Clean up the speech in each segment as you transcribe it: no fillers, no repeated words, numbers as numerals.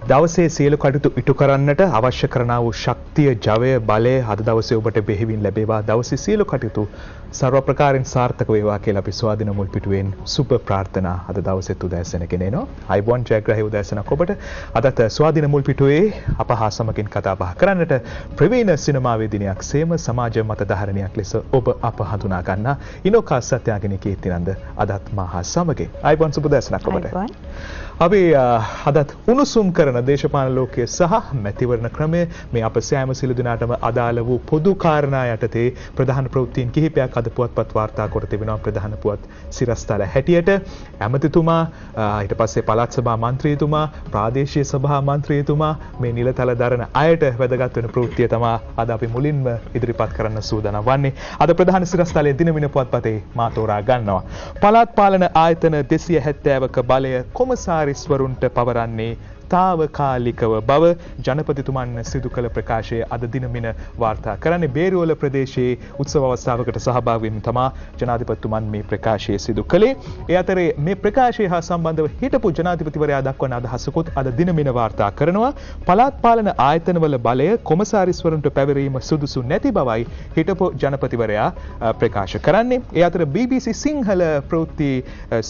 දවසේ සියලු කටයුතු ඉටු කරන්නට අවශ්‍ය කරන වූ ශක්තිය, ජවය, බලය අද දවසේ ඔබට බෙහෙවින් ලැබේවා. දවසේ සියලු කටයුතු සර්ව ප්‍රකාරයෙන් සාර්ථක වේවා කියලා අපි ස්වාධීන මුල් පිටුවෙන් සුබ ප්‍රාර්ථනා අද දවසේත් උදෑසන ගෙනෙනවා. අයිබෝන් ජයග්‍රහී උදෑසනක් ඔබට. අදත් ස්වාධීන මුල් පිටුවේ අප හා සමගින් කතා බහ කරන්නට ප්‍රවීණ සිනමාවේ දිනයක් සේම සමාජ මත ධාරණයක් ලෙස ඔබ අප හඳුනා ගන්නා ඉනෝකා සත්‍යාගිනී කීර්තිනන්ද අදත් මා හා සමගින්. අයිබෝන් සුබ උදෑසනක් ඔබට. අපි අදත් උණුසුම් කරන දේශපාලන ලෝකයේ සහ මැතිවරණ ක්‍රමය මේ අප සෑම සිළු දිනාටම අදාළ වූ පොදු කාරණා යටතේ ප්‍රධාන ප්‍රවෘත්තීන් කිහිපයක් අද පුවත්පත් වාර්තා කර තිබෙනවා. ප්‍රධාන පුවත් සිරස්තල හැටියට ඇමතිතුමා, ඊට පස්සේ පළාත් සභා මන්ත්‍රීතුමා, ප්‍රාදේශීය සභා මන්ත්‍රීතුමා මේ නිලතල දරන අයට වැදගත් වෙන ප්‍රවෘත්තිය තමයි අද අපි මුලින්ම ඉදිරිපත් කරන්න සූදානම් වන්නේ. අද ප්‍රධාන සිරස්තලයේ දිනමින පුවත්පතේ මා තෝරා ගන්නවා. පළාත් පාලන ආයතන 270ක බලය කොමසාරිස්වරුන්ට පවරන්නේ තාවකාලිකව බව ජනපතිතුමන් සිදු කළ ප්‍රකාශය අද දිනමින වාර්තා කරන්නේ. බේරුවල ප්‍රදේශයේ උත්සව අවස්ථාවකට සහභාගී වෙමින් තමා ජනාධිපතිතුමන් මේ ප්‍රකාශය සිදු කළේ. ඒ අතරේ මේ ප්‍රකාශය හා සම්බන්ධව හිටපු ජනාධිපතිවරයා දක්වන අදහසකුත් අද දිනමින වාර්තා කරනවා. පළාත් පාලන ආයතනවල බලය කොමසාරිස්වරුන්ට පැවරීම සුදුසු නැති බවයි හිටපු ජනපතිවරයා ප්‍රකාශ කරන්නේ. ඒ අතර BBC සිංහල ප්‍රවෘත්ති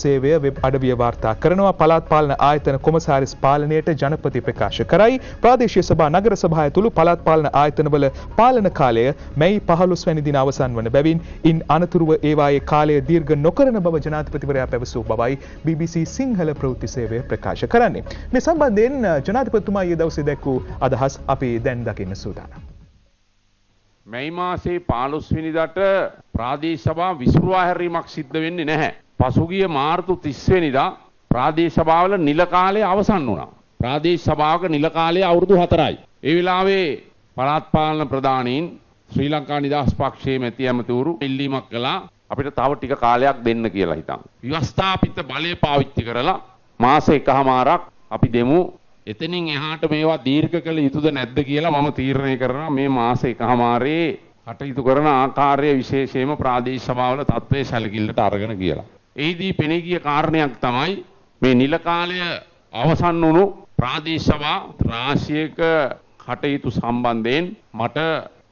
සේවය වෙබ් අඩවිය වාර්තා කරනවා. පළාත් පාලන ආයතන කොමසාරිස් පාලනයට ජනපති ප්‍රකාශ කරයි. ප්‍රාදේශීය සභා නගර සභා ඇතුළු පළාත් පාලන ආයතනවල පාලන කාලය මැයි 15 වැනි දින අවසන් වන බැවින් ඉන් අනතුරුව ඒවායේ කාලය දීර්ඝ නොකරන බව ජනාධිපතිවරයා පැවසූ බවයි BBC සිංහල ප්‍රවෘත්ති සේවය ප්‍රකාශ කරන්නේ. මේ සම්බන්ධයෙන් ජනාධිපතිතුමා ඊයේ දවසේ දැක්වූ අදහස් අපි දැන් දකින්න සූදානම්. මැයි මාසේ 15 වෙනිදාට ප්‍රාදේශ සභා විසිරුවා හැරීමක් සිද්ධ වෙන්නේ නැහැ. පසුගිය මාර්තු 30 වෙනිදා ප්‍රාදේශ සභාවල නිල කාලය අවසන් වුණා. ප්‍රාදේශ සභාවක නිල කාලය අවුරුදු 4යි. ඒ වෙලාවේ පළාත් පාලන ප්‍රධානීන් ශ්‍රී ලංකා නිදහස් පක්ෂයේ මැති ඇමතිවරු ඉල්ලීමක් කළා අපිට තව ටික කාලයක් දෙන්න කියලා හිතන්. ව්‍යවස්ථාපිත බලය පාවිච්චි කරලා මාස එකමාරක් අපි දෙමු. එතනින් එහාට මේවා දීර්ඝ කළ යුතුද නැද්ද කියලා මම තීරණය කරනවා. මේ මාස එකමාරේ කටයුතු කරන ආකාරය විශේෂයෙන්ම ප්‍රාදේශ සභාවල තත්ත්වයේ සැලකිල්ලට අරගෙන කියලා. එහිදී පෙනී ගිය කාරණයක් තමයි මේ නිල කාලය අවසන් වුණු ප්‍රාදේශ සභා රාශියක කටයුතු සම්බන්ධයෙන් මට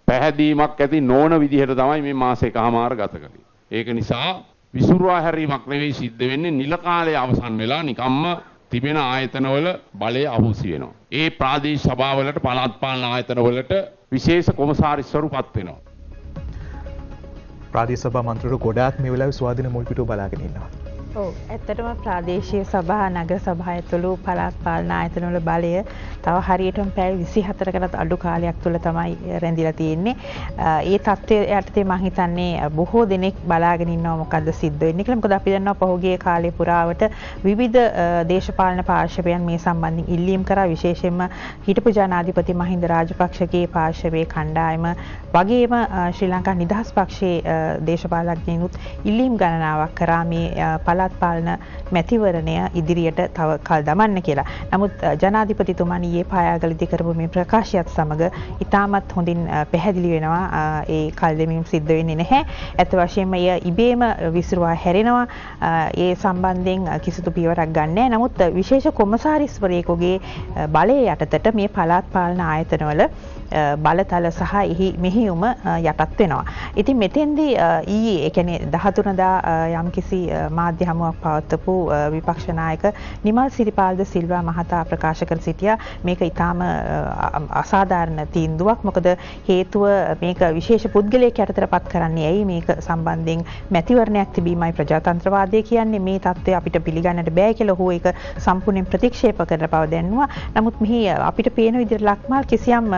පැහැදීමක් ඇති නොවන විදිහට තමයි මේ මාස එකමාර ගත කළේ. ඒක නිසා විසුරුවා හැරීමක් නෙවෙයි සිද්ධ වෙන්නේ, නිල කාලය අවසන් වෙලා නිකම්ම තිබෙන ආයතනවල බලය අහුසි වෙනවා. ඒ ප්‍රාදේශ සභාවලට පළාත් පාලන ආයතනවලට විශේෂ කොමසාරිස්වරු පත් වෙනවා. ප්‍රාදේශ සභා මන්ත්‍රීවරු ගොඩාක් මේ වෙලාවේ ස්වාධීන මුල් පිටුව බලාගෙන ඉන්නවා. ඔව්, ඇත්තටම ප්‍රාදේශීය සභා නගර සභා ඇතුළු පළාත් පාලන ආයතනවල බලය තව හරියටම පැය 24කටත් අඩු කාලයක් තුළ තමයි රැඳිලා තියෙන්නේ. ඒ තත්ත්වය යටතේ මම හිතන්නේ බොහෝ දෙනෙක් බලාගෙන ඉන්නවා මොකද්ද සිද්ධ වෙන්නේ කියලා. මොකද අපි දන්නවා පහුගිය කාලේ පුරාවට විවිධ දේශපාලන පාර්ශවයන් මේ සම්බන්ධයෙන් ඉල්ලීම් කරා. විශේෂයෙන්ම හිටපු ජනාධිපති මහින්ද රාජපක්ෂගේ පාර්ශවයේ කණ්ඩායම වගේම ශ්‍රී ලංකා නිදහස් පක්ෂයේ දේශපාලඥයිනුත් ඉල්ලීම් ගණනාවක් කරා මේ පළාත් පාලන මැතිවරණය ඉදිරියට තව කල් දමන්න කියලා. නමුත් ජනාධිපතිතුමන් ඊයේ පායාගලදී කරපු මේ ප්‍රකාශයත් සමග ඉතාමත් හොඳින් පැහැදිලි වෙනවා ඒ කල් දෙමීම් සිද්ධ වෙන්නේ නැහැ. ඇත්ත වශයෙන්ම එය ඉබේම විසිරුවා හැරෙනවා. ඒ සම්බන්ධයෙන් කිසිදු පියවරක් ගන්න නැහැ. නමුත් විශේෂ කොමසාරිස්වරයෙකුගේ බලය යටතට මේ පළාත් පාලන ආයතනවල බලතල සහ එහි මෙහෙයුම යටත් වෙනවා. ඉතින් මෙතෙන්දී ඊයේ ඒ කියන්නේ 13 දා යම්කිසි මාධ්‍ය හමුවක් පවත්වපු විපක්ෂ නායක නිමල් සිරිපාල්ද සිල්වා මහතා ප්‍රකාශ කර සිටියා මේක ඊටාම අසාධාරණ තීන්දුවක්. මොකද හේතුව මේක විශේෂ පුද්ගලයෙක් යටතට පත් කරන්නේ ඇයි? මේක සම්බන්ධයෙන් මැතිවරණයක් තිබීමයි ප්‍රජාතන්ත්‍රවාදය කියන්නේ. මේ தත්ත්වය අපිට පිළිගන්නට බෑ කියලා හෝ ඒක සම්පූර්ණයෙන් ප්‍රතික්ෂේප කරන බව දැන්නුවා. නමුත් මෙහි අපිට පේන විදිහට ලක්මාල් කිසියම්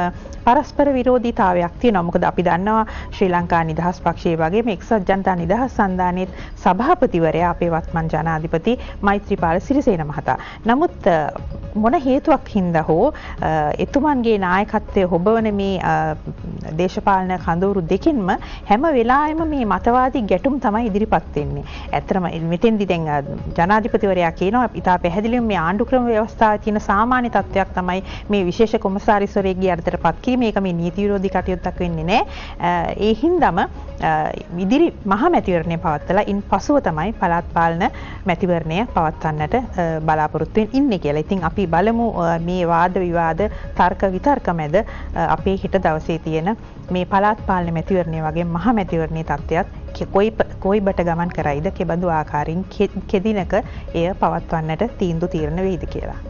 පරස්පර විරෝධීතාවයක් තියෙනවා. මොකද අපි දන්නවා ශ්‍රී ලංකා නිදහස් පක්ෂයේ වගේම එක්සත් ජනතා නිදහස් සන්ධානයේ සභාපතිවරයා අපේ වත්මන් ජනාධිපති මෛත්‍රීපාල සිරිසේන මහතා. නමුත් මොන හේතුවක් හින්දා හෝ එතුමන්ගේ නායකත්වයේ හොබවන මේ දේශපාලන කඳවුරු දෙකින්ම හැම වෙලාවෙම මේ මතවාදී ගැටුම් තමයි ඉදිරිපත් වෙන්නේ. ඇත්තටම මෙතෙන්දි දැන් ජනාධිපතිවරයා කියනවා ඉතා පැහැදිලිවම මේ ආණ්ඩු ක්‍රම ව්‍යවස්ථාවේ තියෙන සාමාන්‍ය තත්ත්වයක් තමයි මේ විශේෂ කොමසාරිස්වරයෙක්ගේ යටතටපත් කිරීම. මේක මේ නීති විරෝධී කටයුත්තක් වෙන්නේ නැහැ. ඒ හින්දාම ඉදිරි මහා මැතිවරණය පවත්වලා ඉන් පසුව තමයි පළාත් පාලන මැතිවරණය පවත්වන්නට බලාපොරොත්තු ඉන්නේ කියලා. ඉතින් අපි බලමු මේ වාද විවාද තර්ක විතර්ක මැද අපේ හෙට දවසේ තියෙන මේ පළාත් පාලන මැතිවරණය වගේ මහා මැතිවරණයේ තත්ත්වයක් කොයිබට ගමන් කරයිද කෙබඳු ආකාරයෙන් කෙදිනක එය පවත්වන්නට තීන්දුව తీරන වෙයිද කියලා.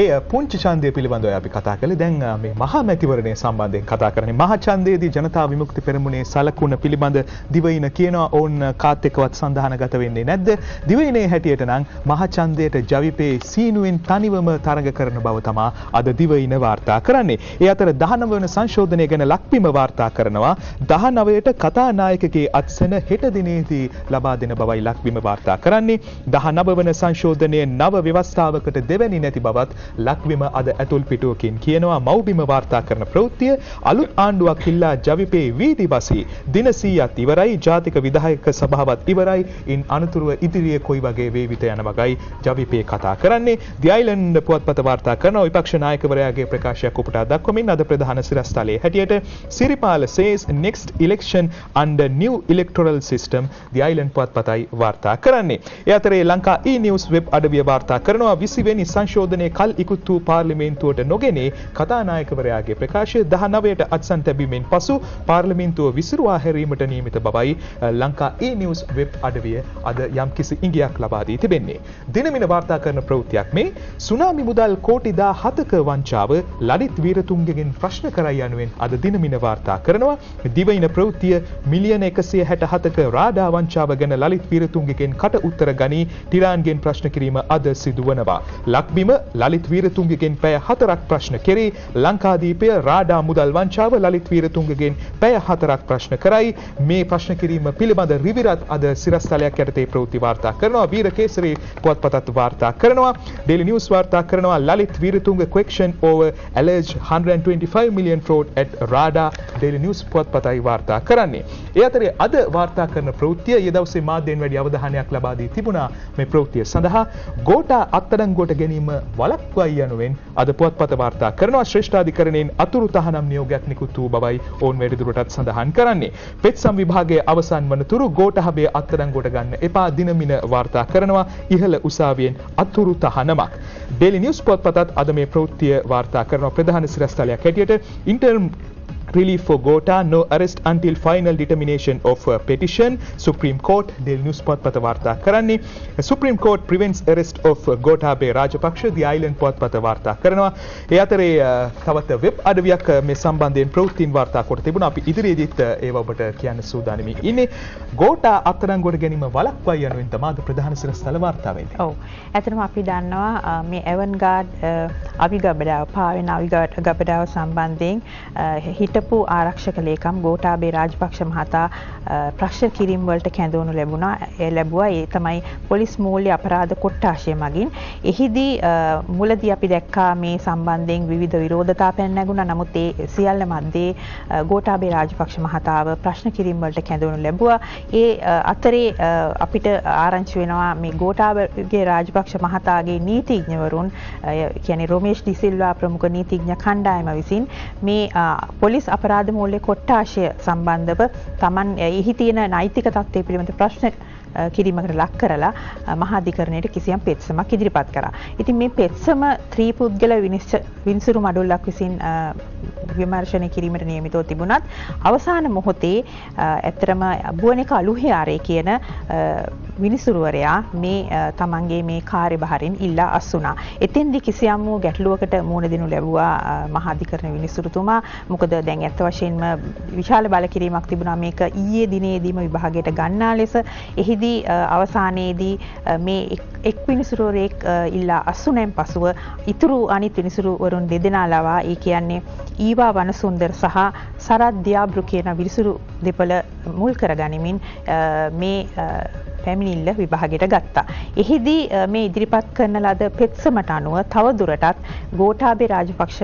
ඒ පුංචි ඡන්දය පිළිබඳව අපි කතා කළේ. දැන් මේ මහා මැතිවරණය සම්බන්ධයෙන් කතා කරන්නේ. මහා ඡන්දයේදී ජනතා විමුක්ති පෙරමුණේ සලකුණ පිළිබඳ දිවයින කියනවා ඕන් කාත් එක්කවත් සඳහනගත වෙන්නේ නැද්ද? දිවයිනේ හැටියට නම් මහා ඡන්දයට ජවිපේ සීනුවෙන් තනිවම තරඟ කරන බව තමයි අද දිවයින වාර්තා කරන්නේ. ඒ අතර 19 වන සංශෝධනය ගැන ලක්බිම වාර්තා කරනවා. 19ට කතානායකගේ අත්සන හෙට දිනේදී ලබා දෙන බවයි ලක්බිම වාර්තා කරන්නේ. 19 වන සංශෝධනයේ නව ව්‍යවස්ථාවකට දෙවැනි නැති බවත් ලක්බිම අද ඇතුල් පිටුවකින් කියනවා. මව්බිම වාර්තා කරන ප්‍රවෘත්තිය අලුත් ආණ්ඩුවක් ඉල්ලා ජවිපේ වීදි බසී. දින 100ක් ඉවරයි. ජාතික විධායක සභාවත් ඉවරයි. ඉන් අනතුරුව ඉදිරියේ කොයි වගේ වේවිත යන වගයි ජවිපේ කතා කරන්නේ. දි අයිලන්ඩ් පුවත්පත වාර්තා කරන විපක්ෂ නායකවරයාගේ ප්‍රකාශයක් උපුටා දක්වමින් අද ප්‍රධාන සිරස්තලයේ හැටියට Siripala says next election under new electoral system. දි අයිලන්ඩ් පුවත්පතයි වාර්තා කරන්නේ. ඒ අතරේ ලංකා e-news web අඩවිය වාර්තා කරනවා 20 වෙනි සංශෝධනයේ කල් ඉක්ුත් වූ පාර්ලිමේන්තුවට නොගෙනේ කතානායකවරයාගේ ප්‍රකාශය 19ට අත්සන් තැබීමෙන් පසු පාර්ලිමේන්තුව විසිරුවා හැරීමට නියමිත බවයි ලංකා e-news web අඩවිය අද යම්කිසි ඉඟියක් ලබා දී තිබෙන්නේ. දිනමින වාර්තා කරන ප්‍රවෘත්තියක් මේ සුනාමි මුදල් කෝටි 17ක වංචාව ලලිත් වීරතුංගගෙන් ප්‍රශ්න කරයි යනුවෙන් අද දිනමින වාර්තා කරනවා. දිවයින ප්‍රවෘත්තිය මිලියන 167ක රාඩා වංචාව ගැන ලලිත් වීරතුංගගෙන් කට උත්තර ගනී ටිරාන්ගෙන් ප්‍රශ්න කිරීම අද සිදුවනවා. ලක්බිම ලලිත් වීරතුංගගෙන් පැය 4ක් ප්‍රශ්න කෙරේ. ලංකාදීපය රාඩා මුදල් වංචාව ලලිත් වීරතුංගගෙන් පැය 4ක් ප්‍රශ්න කරයි. මේ ප්‍රශ්න කිරීම පිළිබඳ රිවිරත් අද සිරස්තලයක් යටතේ ප්‍රවෘත්ති වාර්තා කරනවා. වීරකේසරී පුවත්පතත් වාර්තා කරනවා. ඩේලි නිවුස් වාර්තා කරනවා Lalith Weeratunga question over alleged 125 million fraud at RADA. Daily news පුවත්පතයි වාර්තා කරන්නේ. ඒ අතරේ අද වාර්තා කරන ප්‍රවෘත්තිය ඊ දවසේ මාධ්‍යයෙන් වැඩි අවධානයක් ලබා දී තිබුණා මේ ප්‍රවෘත්තිය සඳහා. ගෝඨා අත්අඩංගුවට ගැනීම වළක්වයි යනුවෙන් අද පුවත්පත වාර්තා කරනවා. ශ්‍රේෂ්ඨාධිකරණයෙන් අතුරු තහනම් නියෝගයක් නිකුත් වූ බවයි ඔවුන් වැඩිදුරටත් සඳහන් කරන්නේ. පෙත්සම් විභාගයේ අවසන් වනතුරු ගෝඨහබේ අත්අඩංගුවට ගන්න එපා දිනමින වාර්තා කරනවා. ඉහළ උසාවියෙන් අතුරු තහනමක්. ඩේලි නිවුස් පුවත්පතත් අද මේ ප්‍රවෘත්තිය වාර්තා කරනවා. ප්‍රධාන සිරස්තලයක් හැටියට interim relief for Gota, no arrest until final determination of petition. Supreme Court Daily News පුවත්පත වාර්තා කරන්නේ Supreme Court prevents arrest of Gotabaya Rajapaksa. The Island පුවත්පත වාර්තා කරනවා. ඒ අතරේ තවත් වෙබ් අඩවියක් මේ සම්බන්ධයෙන් ප්‍රවෘත්තීන් වාර්තා කොට තිබුණා. අපි ඉදිරියේදීත් ඒව ඔබට කියන්න සූදානම්ින් ඉන්නේ. Gota අත්අඩංගුවට ගැනීම වළක්වයි යනුවෙන් තමයි ප්‍රධාන සිරස්තල වාර්තා වෙන්නේ. ඔව්. ඇත්තටම අපි දන්නවා මේ එවන්ගාඩ් අවිගබඩාව පාවෙන අවිගබඩාව සම්බන්ධයෙන් හිටපු ආරක්ෂක ලේකම් ගෝඨාභය රාජපක්ෂ මහතා ප්‍රශ්න කිරීම වලට කැඳවනු ලැබුවා. ඒ තමයි පොලිස් මූල්‍ය අපරාධ කොට්ටාශය මගින්. එහිදී මුලදී අපි දැක්කා මේ සම්බන්ධයෙන් විවිධ විරෝධතා පැන නැගුණා. නමුත් ඒ සියල්ල මැද්දේ ගෝඨාභය රාජපක්ෂ මහතාව ප්‍රශ්න කිරීම වලට කැඳවනු ලැබුවා. ඒ අතරේ අපිට ආරංචි වෙනවා මේ ගෝඨාභය රාජපක්ෂ මහතාගේ නීතිඥවරුන් කියන්නේ රොමේෂ් ඩිසිල්වා ප්‍රමුඛ නීතිඥ කණ්ඩායම විසින් මේ පොලිස් අපරාධ මූල්‍ය කොට්ටාශය සම්බන්ධව Taman එහි තියෙන නෛතික තත්ත්වය පිළිබඳ ප්‍රශ්න කිරීමකට ලක් කරලා මහා අධිකරණයට කිසියම් පෙත්සමක් ඉදිරිපත් කරා. ඉතින් මේ පෙත්සම ත්‍රිපුද්ගල විනිසුරු මඩුල්ලක් විසින් විමර්ශනය කිරීමට නියමිතව තිබුණත් අවසාන මොහොතේ ඇත්තටම බුවනික අලුහියාරේ කියන විනිසුරුවරයා මේ තමන්ගේ මේ කාර්යභාරයෙන් ඉල්ලා අස්ුණා. එතෙන්දී කිසියම් වූ ගැටලුවකට මුහුණ දෙනු ලැබුවා මහා අධිකරණ විනිසුරුතුමා. මොකද දැන් ඇත්ත වශයෙන්ම විශාල බලකිරීමක් තිබුණා මේක ඊයේ දිනේදීම විභාගයට ගන්නා ලෙස. එහිදී අවසානයේදී මේ එක් විනිසුරුවරයෙක් ඉල්ලා අස්ුණෙන් පසුව ඉතුරු අනිත් විනිසුරුවරුන් දෙදෙනා ලවා ඒ කියන්නේ ඊවා වනසුන්දර සහ සරත් දියාබ්රු කියන විනිසුරු දෙපළ මුල් කරගනිමින් මේ පැමිණිල්ල විභාගයට ගත්තා. එහිදී මේ ඉදිරිපත් කරන ලද පෙත්සමට අනුව තව දුරටත් ගෝඨාභය රාජපක්ෂ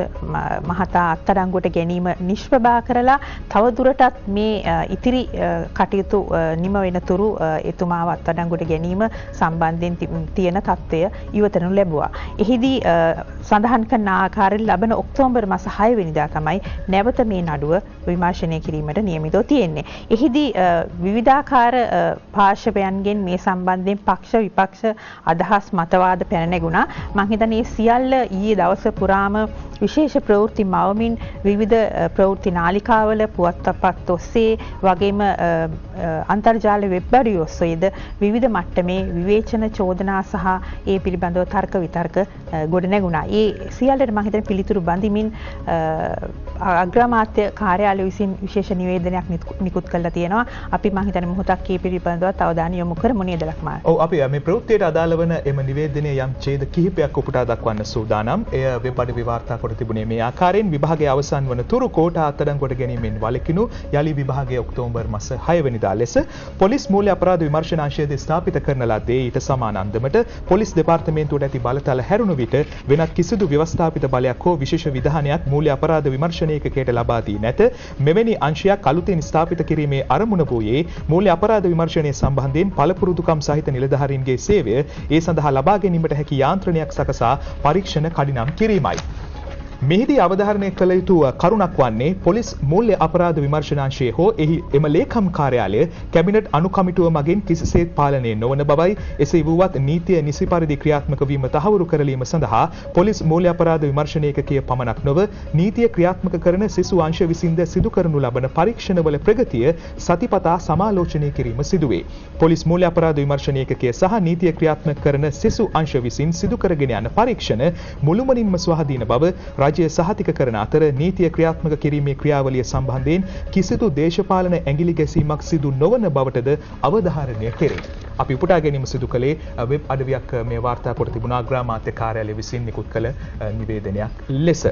මහතා අත්අඩංගුවට ගැනීම නිෂ්ප්‍රභා කරලා තව දුරටත් මේ ඉතිරි කටයුතු නිම වෙනතුරු එතුමාව අත්අඩංගුවට ගැනීම සම්බන්ධයෙන් තියෙන තත්ත්වය ඉවතනු ලැබුවා. එහිදී සඳහන් කරන ආකාරයෙන් ලබන ඔක්තෝබර් මාස 6 වෙනිදා තමයි නැවත මේ නඩුව විමර්ශනය කිරීමට නියමිතව තියෙන්නේ. එහිදී විවිධාකාර පාර්ශවයන්ගෙන් මේ සම්බන්ධයෙන් පක්ෂ විපක්ෂ අදහස් මතවාද පැන නැගුණා. මම හිතන්නේ මේ සියල්ල ඊයේ දවස පුරාම විශේෂ ප්‍රවෘත්ති මවමින් විවිධ ප්‍රවෘත්ති නාලිකාවල පුවත්පත් ඔස්සේ වගේම අන්තර්ජාල වෙබ් අඩවි ඔස්සේද විවිධ මට්ටමේ විවේචන චෝදනා සහ ඒ පිළිබඳව තර්ක විතර්ක ගොඩ නැගුණා. ඒ සියල්ලට මම හිතන්නේ පිළිතුරු බඳිමින් අග්‍රාමාත්‍ය කාර්යාලය විසින් විශේෂ නිවේදනයක් නිකුත් කළා තියෙනවා. අපි මම හිතන්නේ මොහොතක් මේ පිළිබඳව අවධානය යොමු කරමු නේද ලක්මාල්? ඔව් අපි මේ ප්‍රවෘත්තියට අදාළ වන එම නිවේදනයේ යම් ඡේද කිහිපයක් උපුටා දක්වන්න සූදානම්. එය වෙබ් අඩවි වාර්තා කොට තිබුණේ මේ ආකාරයෙන් විභාගයේ අවසන් වන තුරු කෝටා අත්අඩංගුවට ගැනීමෙන් වළකිනු යලි විභාගයේ ඔක්තෝබර් මාස 6 වෙනිදා ලෙස පොලිස් මූල්‍ය අපරාධ විමර්ශන අංශයේදී ස්ථාපිත කරන ලද්දේ ඊට සමාන අන්දමට පොලිස් දෙපාර්තමේන්තුවට ඇති බලතල හැරුණු විට වෙනත් කිසිදු ව්‍යවස්ථාපිත බලයක් හෝ විශේෂ විධානයක් මූල්‍ය අපරාධ විමර්ශන ඒකකයට ලබා දී නැත. මෙවැනි අංශයක් අලුතින් ස්ථාපිත කිරීමේ අරමුණ වූයේ මූල්‍ය අපරාධ විමර්ශනයේ සම්බන්ධයෙන් පළපුරුදුකම් සහිත නිලධාරීන්ගේ සේවය ඒ සඳහා ලබා ගැනීමට හැකි යාන්ත්‍රණයක් සකසා පරීක්ෂණ කඩිනම් කිරීමයි. මෙහිදී අවධාරණය කළ යුතු කරුණක් වන්නේ පොලිස් මූල්‍ය අපරාධ විමර්ශනාංශයේ හෝ එහි එම ලේකම් කාර්යාලය කැබිනට් අනුකමිටුව මගින් කිසිසේත් පාලනය නොවන බවයි. එසේ වුවත් නීතිය නිසි පරිදි ක්‍රියාත්මක වීම තහවුරු කරලීම සඳහා පොලිස් මූල්‍ය අපරාධ විමර්ශන ඒකකයේ පමණක් නොව නීතිය ක්‍රියාත්මක කරන සිසු අංශ විසින්ද සිදු කරනු ලබන පරීක්ෂණවල ප්‍රගතිය සතිපතා සමාලෝචනය කිරීම සිදුවේ. පොලිස් මූල්‍ය අපරාධ විමර්ශන ඒකකය සහ නීතිය ක්‍රියාත්මක කරන සිසු අංශ විසින් සිදු කරගෙන යන පරීක්ෂණ මුළුමනින්ම ස්වාධීන බව රජය සහතික කරන අතර නීතිය ක්‍රියාත්මක කිරීමේ ක්‍රියාවලිය සම්බන්ධයෙන් කිසිදු දේශපාලන ඇඟිලි ගැසීමක් සිදු නොවන බවටද අවධාරණය කෙරේ. අපි උපුටා ගැනීම සිදු කළේ වෙබ් අඩවියක් මේ වාර්තා කොට තිබුණා අග්‍රාමාත්‍ය කාර්යාලය විසින් නිකුත් කළ නිවේදනයක් ලෙස.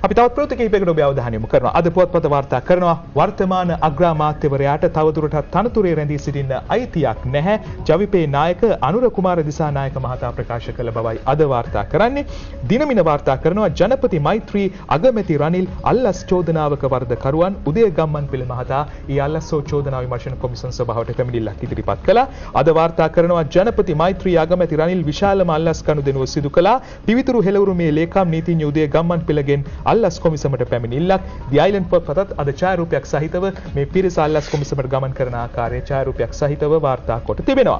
අපි තවත් ප්‍රවෘත්ති කිහිපයකට ඔබේ අවධානය යොමු කරනවා. අද පුවත්පත වාර්තා කරනවා වර්තමාන අග්‍රාමාත්‍යවරයාට තවදුරටත් තනතුරේ රැඳී සිටින්න අයිතියක් නැහැ. ජවිපේ නායක අනුර කුමාර දිසානායක මහතා ප්‍රකාශ කළ බවයි අද වාර්තා කරන්නේ. දිනමින වාර්තා කරනවා ජනපති මෛත්‍රී අගමැති රනිල් අල්ලස් චෝදනාවක වරදකරුවන් උදය ගම්මන්පිල මහතා ඊ අල්ලස්ෝ චෝදනා විමර්ශන කොමිසම් සභාවට පැමිණිල්ලක් ඉදිරිපත් කළා. අද වාර්තා කරනවා ජනපති මෛත්‍රී අගමැති රනිල් විශාලම අල්ලස් කණුදෙනුව සිදු කළා. පිවිතුරු හෙළවුරුමේ ලේකම් නීතිඥ උදය ගම්මන්පිලගෙන් අල්ලස් කොමිසමට පැමිණිල්ලක්. දි අයිලන්ඩ් පොත්පතත් අද ඡායාරූපයක් සහිතව මේ පිරිස අල්ලස් කොමිසමට ගමන් කරන ආකාරයේ ඡායාරූපයක් සහිතව වාර්තා කොට තිබෙනවා.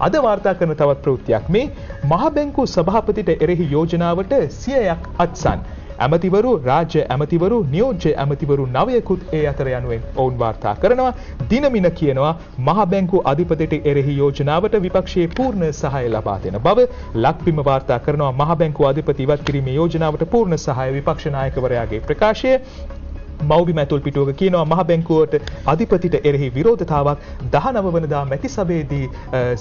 අද වාර්තා කරන තවත් ප්‍රවෘත්තියක් මේ මහ බැංකු සභාපතිට එරෙහි යෝජනාවට 100ක් අත්සන්. ඇමතිවරු රාජ්‍ය ඇමතිවරු නියෝජ්‍ය ඇමතිවරු 9කුත් ඒ අතර යනුවෙන් ඔවුන් වාර්තා කරනවා. දිනමින කියනවා මහ බැංකු අධිපතිට එරෙහි යෝජනාවට විපක්ෂයේ පූර්ණ සහාය ලබා දෙන බව. ලක්බිම වාර්තා කරනවා මහ බැංකු අධිපති ඉවත් කිරීමේ යෝජනාවට පූර්ණ සහාය විපක්ෂ නායකවරයාගේ ප්‍රකාශය. මව්බිම ඇතුල් පිටුවක කියනවා මහ බැංකුවට අධිපතිට එරෙහි විරෝධතාවක් 19 වනදා මැතිසභයේදී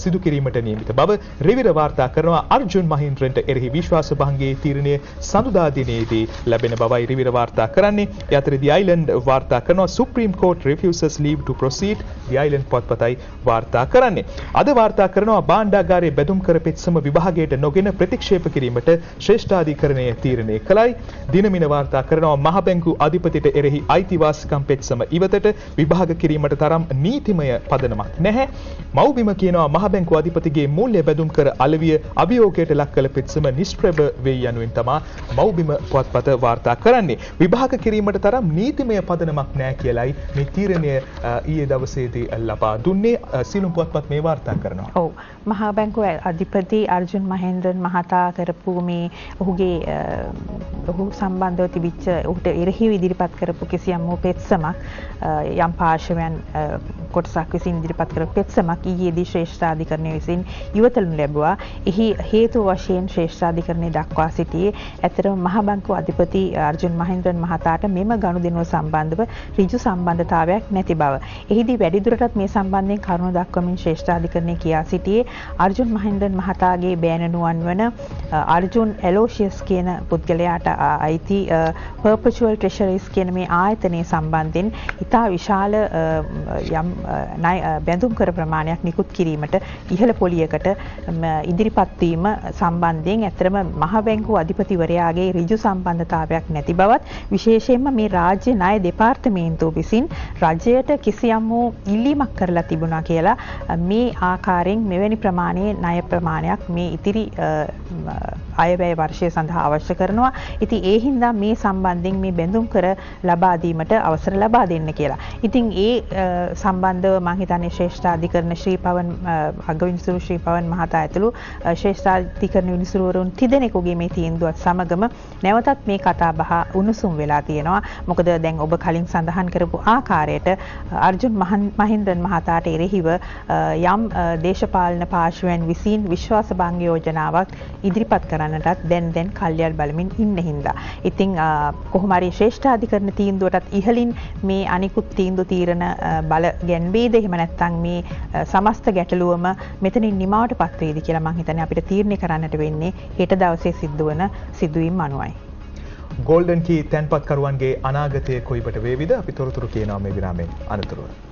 සිදු කිරීමට නියමිත බව. රිවිර වාර්තා කරනවා අර්ජුන් මහින්ද්‍රන්ට එරෙහි විශ්වාස භංගයේ තීරණය සඳුදා දිනේදී ලැබෙන බවයි රිවිර වාර්තා කරන්නේ. ඒ අතර දි අයිලන්ඩ් වාර්තා කරනවා Supreme Court refuses leave to proceed. දි අයිලන්ඩ් පොත්පතයි වාර්තා කරන්නේ. අද වාර්තා කරනවා භාණ්ඩාගාරයේ බැදුම් කර පෙත්සම විභාගයට නොගෙන ප්‍රතික්ෂේප කිරීමට ශ්‍රේෂ්ඨාධිකරණය තීරණය කළයි. දිනමින වාර්තා කරනවා මහ බැංකු අධිපතිට එරෙහි අයිතිවාසිකම් පෙත්සම ඉවතට විභාග කිරීමට තරම් නීතිමය පදනමක් නැහැ. මව්බිම කියනවා මහ බැංකු අධිපතිගේ මූල්‍ය බැදුම් කර අලවිය අභියෝගයට ලක් කළ පෙත්සම නිෂ්ප්‍රභ වෙයි යනුවෙන් තමයි මව්බිම පුවත්පත වාර්තා කරන්නේ. විභාග කිරීමට තරම් නීතිමය පදනමක් නැහැ කියලයි මේ තීරණය ඊයේ දවසේදී ලබා දුන්නේ. සිළුම් පුවත්පත් මේ වාර්තා කරනවා. ඔව් මහා බැංකුව අධිපති අර්ජුන් මහේන්ද්‍රන් මහතා කරපු මේ ඔහු සම්බන්ධව තිබිච්ච ඔහුට එරෙහිව ඉදිරිපත් කරපු කිසියම් වූ පෙත්සමක් යම් පාර්ශවයන් කොටසක් විසින් ඉදිරිපත් කරපු පෙත්සමක් ඊයේදී ශ්‍රේෂ්ඨාධිකරණය විසින් ඉවතලනු ලැබුවා. එහි හේතු වශයෙන් ශ්‍රේෂ්ඨාධිකරණය දක්වා සිටියේ ඇත්තටම මහ බැංකුව අධිපති අර්ජුන් මහේන්ද්‍රන් මහතාට මෙම ගනුදෙනුව සම්බන්ධව ඍජු සම්බන්ධතාවයක් නැති බව. එහිදී වැඩිදුරටත් මේ සම්බන්ධයෙන් කරුණු දක්වමින් ශ්‍රේෂ්ඨාධිකරණය කියා සිටියේ අර්ජුන් මහේන්ද්‍රන් මහතාගේ බෑණනුවන් වන අර්ජුන් එලෝෂියස් කියන පුද්ගලයාට අයිති perpetual treasuries කියන මේ මේ ආයතනයේ සම්බන්ධයෙන් ඉතා විශාල යම් බැඳුම් කර ප්‍රමාණයක් නිකුත් කිරීමට ඉහළ පොලියකට ඉදිරිපත් වීම සම්බන්ධයෙන් ඇත්තටම මහ බැංකුව අධිපතිවරයාගේ ඍජු සම්බන්ධතාවයක් නැති බවත් විශේෂයෙන්ම මේ රාජ්‍ය ණය දෙපාර්තමේන්තුව විසින් රජයට කිසියම් වූ ඉල්ලීමක් කරලා තිබුණා කියලා මේ ආකාරයෙන් මෙවැනි ප්‍රමාණයේ ණය ප්‍රමාණයක් මේ ඉතිරි අයවැය වර්ෂය සඳහා අවශ්‍ය කරනවා. ඉතින් ඒ හින්දා මේ සම්බන්ධයෙන් මේ බැඳුම් කර ලබා දීමට අවසර ලබා දෙන්න කියලා. ඉතින් ඒ සම්බන්ධව මම හිතන්නේ ශ්‍රේෂ්ඨාධිකරණ ශ්‍රී පවන් අගවිනිසුරු ශ්‍රී පවන් මහතා ඇතුළු ශ්‍රේෂ්ඨාධිකරණ විනිසුරුවරුන් තිදෙනෙකුගේ මේ තීන්දුවත් සමගම නැවතත් මේ කතා බහ උණුසුම් වෙලා තියෙනවා. මොකද දැන් ඔබ කලින් සඳහන් කරපු ආකාරයට අර්ජුන් මහින්දන් මහතාට එරෙහිව යම් දේශපාලන පාර්ශවයන් විසින් විශ්වාස භංග යෝජනාවක් ඉදිරිපත් කරන්නටත් දැන් කල්යල් බලමින් ඉන්න හින්දා. ඉතින් කොහොම හරි ශ්‍රේෂ්ඨාධිකරණ තීන්දුවටත් ඉහළින් මේ අනිකුත් තීන්දුව තීරණ බල ගැන්වේද එහෙම නැත්නම් මේ සමස්ත ගැටලුවම මෙතනින් නිමාවට පත් වේද කියලා මම හිතන්නේ අපිට තීරණය කරන්නට වෙන්නේ හෙට දවසේ සිදුවන සිදුවීම් අනුවයි. ගෝල්ඩන් කී තැන්පත්කරුවන්ගේ අනාගතය කොයිබට වේවිද අපි තොරතුරු කියනවා මේ විරාමයෙන් අනතුරුව.